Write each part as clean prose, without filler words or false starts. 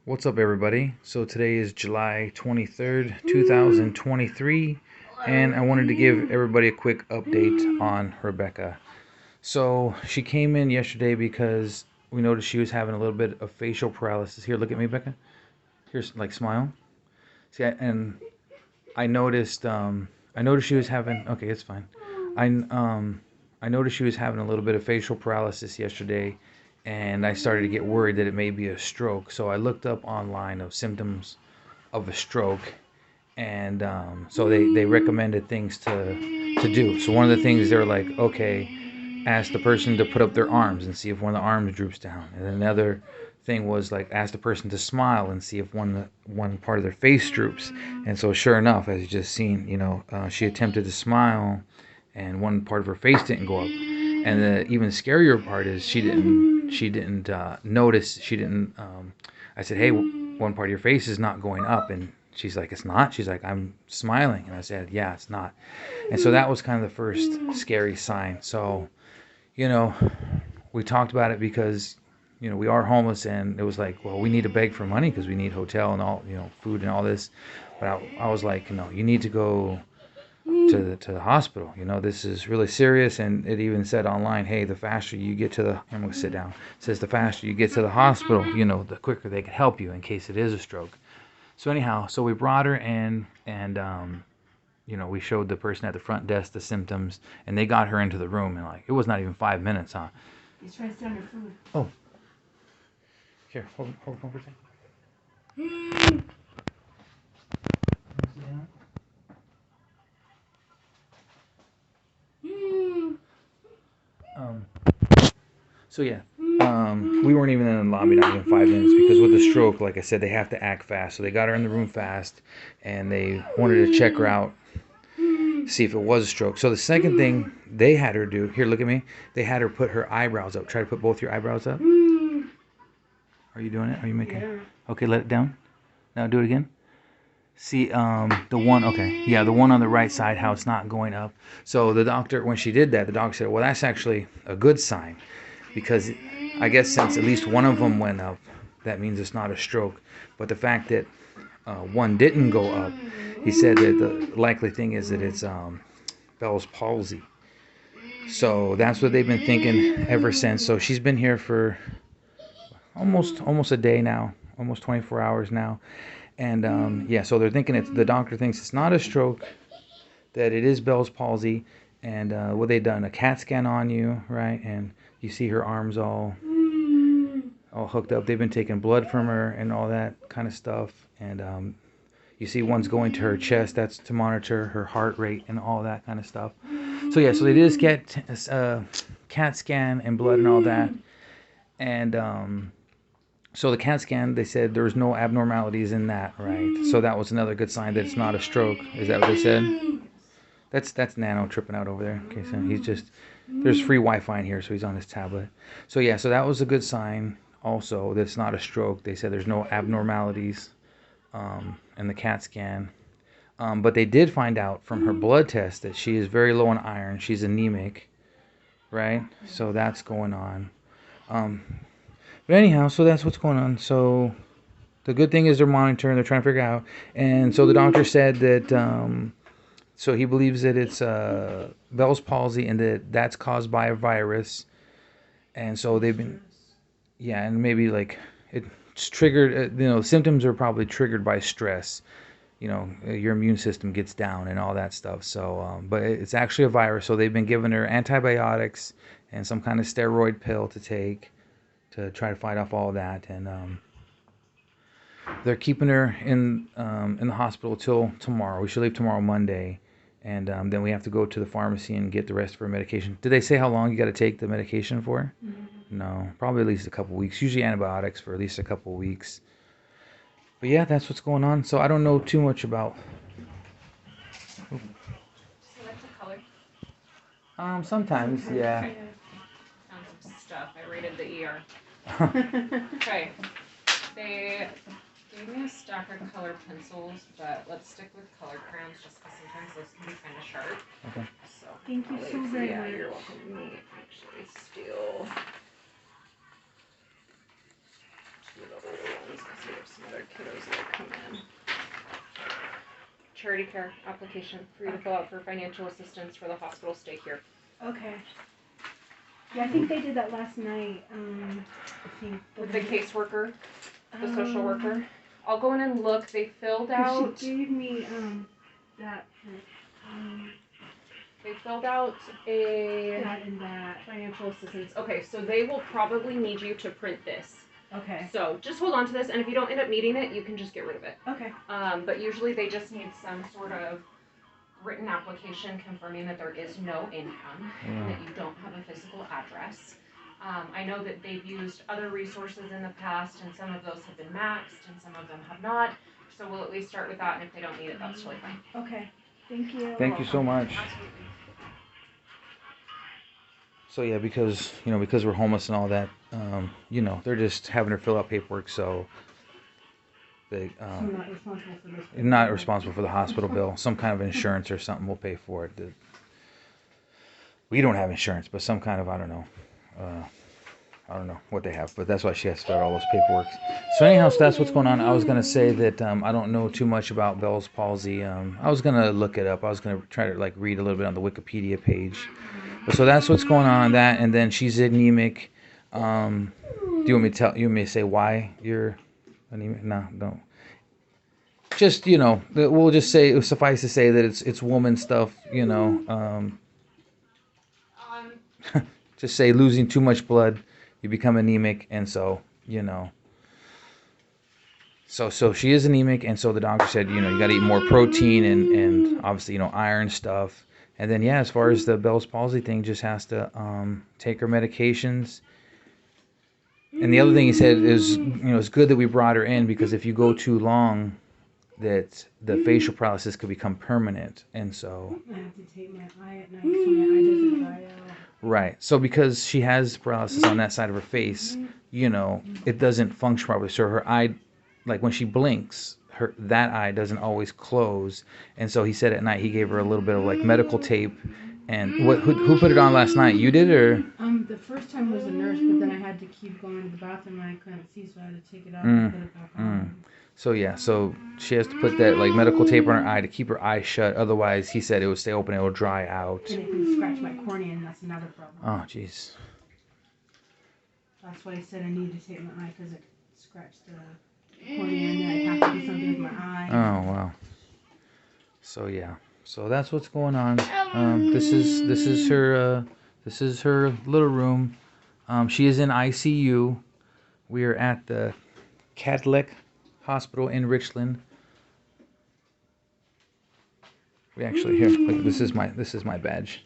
What's up, everybody? So today is July 23rd, 2023, and I wanted to give everybody a quick update on Rebecca. So she came in yesterday because we noticed she was having a little bit of facial paralysis. Here, look at me, Becca. Here's like smile. See, and I noticed she was having. Okay, it's fine. I um, I noticed she was having a little bit of facial paralysis yesterday, and I started to get worried that it may be a stroke. So I looked up online of symptoms of a stroke, and so they recommended things to do. So one of the things they're like, okay, ask the person to put up their arms and see if one of the arms droops down. And another thing was like ask the person to smile and see if one part of their face droops. And so sure enough, as you just seen, she attempted to smile, and one part of her face didn't go up. And the even scarier part is she didn't notice. She didn't. I said, hey, one part of your face is not going up, and she's like, it's not. She's like, I'm smiling, and I said, yeah, it's not. And so that was kind of the first scary sign. So we talked about it because, we are homeless, and it was like, well, we need to beg for money because we need hotel and all, food and all this. But I was like, no, you need to go to the hospital. This is really serious. And it even said online, hey, the faster you get to the, I'm going to sit down. It says the faster you get to the hospital, the quicker they can help you in case it is a stroke. So anyhow, so we brought her in, and we showed the person at the front desk the symptoms, and they got her into the room, and like it was not even 5 minutes, huh? He's trying to steal your food. Oh, here, hold on for a second. Um, so yeah, we weren't even in the lobby, not even 5 minutes, because with the stroke, like I said, they have to act fast. So they got her in the room fast, and they wanted to check her out, see if it was a stroke. So the second thing they had her do, here, look at me. They had her put her eyebrows up. Try to put both your eyebrows up. Are you doing it? Are you making it? Okay, let it down. Now do it again. See, the one, okay, yeah, the one on the right side, how it's not going up. So the doctor, when she did that, the doctor said, well, that's actually a good sign, because I guess since at least one of them went up, that means it's not a stroke. But the fact that one didn't go up, he said that the likely thing is that it's Bell's palsy. So that's what they've been thinking ever since. So she's been here for almost a day now, almost 24 hours now. And yeah, so they're thinking the doctor thinks it's not a stroke, that it is Bell's palsy. And what they done, a CAT scan on you, right? And you see her arms all hooked up. They've been taking blood from her and all that kind of stuff. And you see one's going to her chest. That's to monitor her heart rate and all that kind of stuff. So yeah, so they did get CAT scan and blood and all that. And so the CAT scan, they said there was no abnormalities in that, right? So that was another good sign that it's not a stroke. Is that what they said? That's Nano tripping out over there. Okay, so he's just, there's free Wi-Fi in here, so he's on his tablet. So yeah, so that was a good sign also that it's not a stroke. They said there's no abnormalities in the CAT scan. But they did find out from her blood test that she is very low in iron. She's anemic, right? So that's going on. But anyhow, so that's what's going on. So the good thing is they're monitoring, they're trying to figure out. And so the doctor said that, so he believes that it's Bell's palsy, and that's caused by a virus. And so they've been, yeah, and maybe like it's triggered, symptoms are probably triggered by stress. Your immune system gets down and all that stuff. So, but it's actually a virus. So they've been giving her antibiotics and some kind of steroid pill to take to try to fight off all that. And they're keeping her in the hospital till tomorrow. We should leave tomorrow, Monday. And then we have to go to the pharmacy and get the rest of her medication. Did they say how long you got to take the medication for? Mm-hmm. No, probably at least a couple weeks. Usually antibiotics for at least a couple weeks. But yeah, that's what's going on. So I don't know too much about. Do you like the color? Sometimes, yeah. Found some stuff. I rated the ER. Okay. They gave me a stack of color pencils, but let's stick with color crayons just because sometimes those can be kind of sharp. Okay. So Thank you so very much. Yeah, you're welcome. Let me actually steal two of the old ones just because we have some other kiddos that come in. Charity care application for you to fill out for financial assistance for the hospital stay here. Okay. Yeah, I think they did that last night. I think With the caseworker, the social worker. I'll go in and look. They filled out. She gave me that. They filled out a That and that. financial assistance. Okay, so they will probably need you to print this. Okay. So just hold on to this, and if you don't end up needing it, you can just get rid of it. Okay. But usually they just need some sort of written application confirming that there is no income and that you don't have a physical address. I know that they've used other resources in the past, and some of those have been maxed, and some of them have not. So we'll at least start with that, and if they don't need it, that's totally fine. Okay. Thank you. Thank you so much. Absolutely. So yeah, because we're homeless and all that, they're just having her fill out paperwork, so they not responsible for the hospital bill. Some kind of insurance or something will pay for it. We don't have insurance, but some kind of I don't know what they have, but that's why she has to start all those paperwork. So anyhow, so that's what's going on. I was gonna say that I don't know too much about Bell's palsy. I was gonna look it up. I was gonna try to read a little bit on the Wikipedia page. So that's what's going on that, and then she's anemic. Do you want me to say why you're anemic? No, don't. Just we'll just say suffice to say that it's woman stuff. Just say losing too much blood, you become anemic, and so So she is anemic, and so the doctor said you got to eat more protein and obviously iron stuff. And then, as far as the Bell's palsy thing, just has to take her medications. And the other thing he said is, it's good that we brought her in, because if you go too long, that the facial paralysis could become permanent. And so... I have to take my eye at night so my eye doesn't dry out. Right. So because she has paralysis on that side of her face, it doesn't function properly. So her eye, when she blinks... that eye doesn't always close, and so he said at night he gave her a little bit of medical tape. And who put it on last night? You did, or? The first time was a nurse, but then I had to keep going to the bathroom and I couldn't see, so I had to take it out and put it back on. So she has to put that medical tape on her eye to keep her eye shut. Otherwise, he said it would stay open, it will dry out. And it can scratch my cornea, and that's another problem. Oh, jeez. That's why I said I need to take my eye, because it scratched the cornea, and then I'd have to do something with my eye. Oh wow. So yeah. So that's what's going on. This is her little room. She is in ICU. We are at the Cadillac Hospital in Richland. We actually here. Look, this is my badge.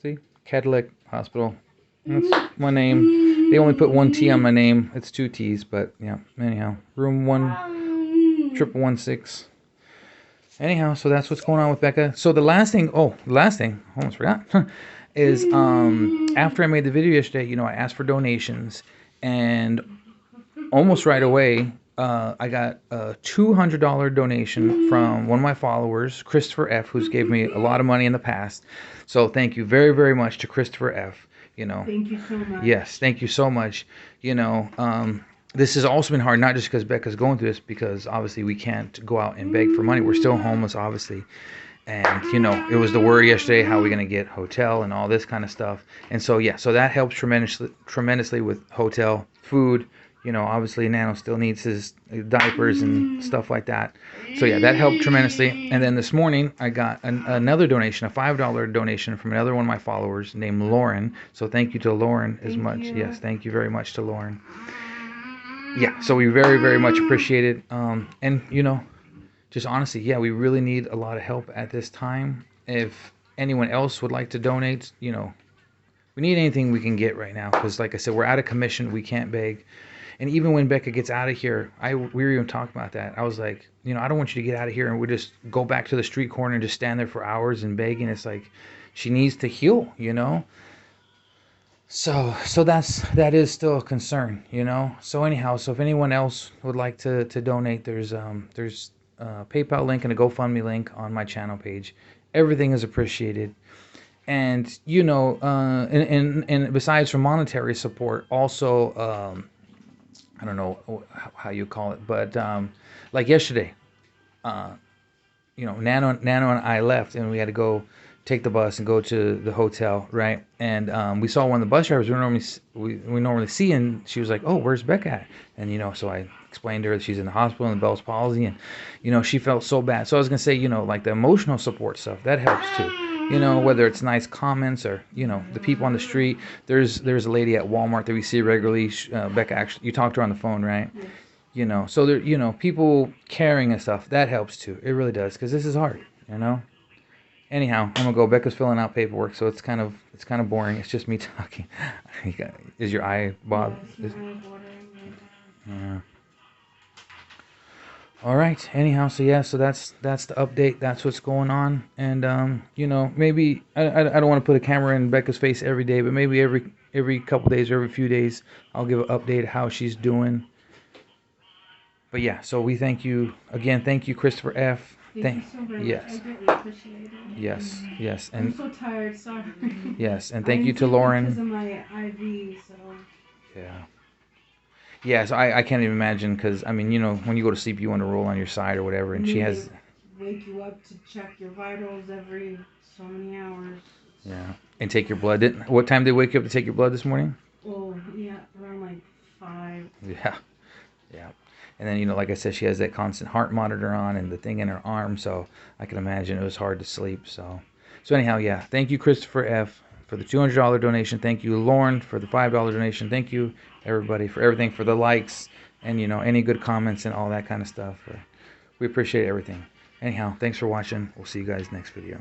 See, Cadillac Hospital. That's my name. They only put one T on my name. It's two T's, but yeah. Anyhow, room 11116. Anyhow, so that's what's going on with Becca. So the last thing, almost forgot, is after I made the video yesterday, I asked for donations, and almost right away, I got a $200 donation from one of my followers, Christopher F., who's gave me a lot of money in the past. So thank you very, very much to Christopher F. Thank you so much. Yes, thank you so much. This has also been hard, not just because Becca's going through this, because obviously we can't go out and beg for money. We're still homeless, obviously. And, it was the worry yesterday, how are we going to get hotel and all this kind of stuff. And so, so that helps tremendously with hotel, food. Obviously Nano still needs his diapers and stuff like that. So, that helped tremendously. And then this morning, I got another donation, a $5 donation from another one of my followers named Lauren. So thank you to Lauren as much. Yes, thank you very much to Lauren. Yeah, so we very, very much appreciate it. And, just honestly, we really need a lot of help at this time. If anyone else would like to donate, we need anything we can get right now. Because, like I said, we're out of commission. We can't beg. And even when Becca gets out of here, we were even talking about that. I was like, I don't want you to get out of here and we just go back to the street corner and just stand there for hours and begging. It's like, she needs to heal, So that is still a concern, So anyhow, so if anyone else would like to donate, there's a PayPal link and a GoFundMe link on my channel page. Everything is appreciated. And and besides from monetary support, also I don't know how you call it, but like yesterday, uh, Nano and I left, and we had to go take the bus and go to the hotel, right? And we saw one of the bus drivers we normally see, and she was like, "Oh, where's Becca at?" And so I explained to her that she's in the hospital in Bell's palsy, and she felt so bad. So I was gonna say, like the emotional support stuff that helps too. Whether it's nice comments or the people on the street. There's a lady at Walmart that we see regularly. Becca, actually, you talked to her on the phone, right? Yes. So there, people caring and stuff, that helps too. It really does, because this is hard. Anyhow, I'm gonna go. Becca's filling out paperwork, so it's kind of boring. It's just me talking. Is your eye, Bob? Yes, my eye's watering right now. Yeah. All right. Anyhow, so yeah, so that's the update. That's what's going on, and maybe I don't want to put a camera in Becca's face every day, but maybe every couple days or every few days, I'll give an update how she's doing. But yeah, so we thank you again. Thank you, Christopher F. Thank you so very much. Yes, I greatly appreciate it. yes, I'm and so tired. Sorry. yes, and I thank you didn't to sleep because Lauren. of my IV. So. Yeah. Yeah, so I can't even imagine, because I mean, when you go to sleep, you want to roll on your side or whatever, and she has. They wake you up to check your vitals every so many hours. Yeah, and take your blood. What time did they wake you up to take your blood this morning? Oh yeah, around like 5. Yeah, yeah. And then like I said, she has that constant heart monitor on and the thing in her arm, so I can imagine it was hard to sleep. So anyhow, yeah. Thank you, Christopher F. for the $200 donation. Thank you, Lauren, for the $5 donation. Thank you, everybody, for everything, for the likes and any good comments and all that kind of stuff. We appreciate everything. Anyhow, thanks for watching. We'll see you guys next video.